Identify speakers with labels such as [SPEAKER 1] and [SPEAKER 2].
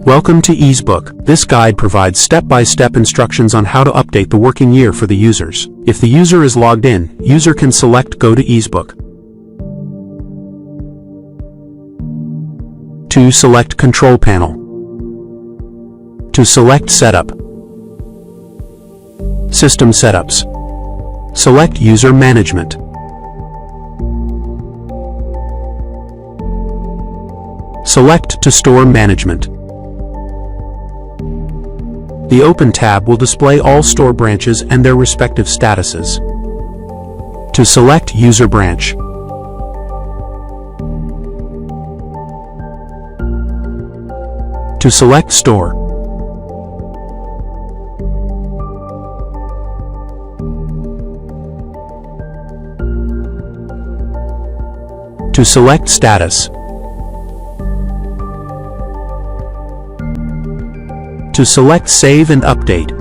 [SPEAKER 1] Welcome to EEZBOOK. This guide provides step-by-step instructions on how to update the working year for the users. If the user is logged in, user can select Go to EEZBOOK. To select Control Panel. To select Setup. System Setups. Select User Management. Select to store management. The Open tab will display all store branches and their respective statuses. To select User Branch. To select Store. To select Status. To select Save and Update.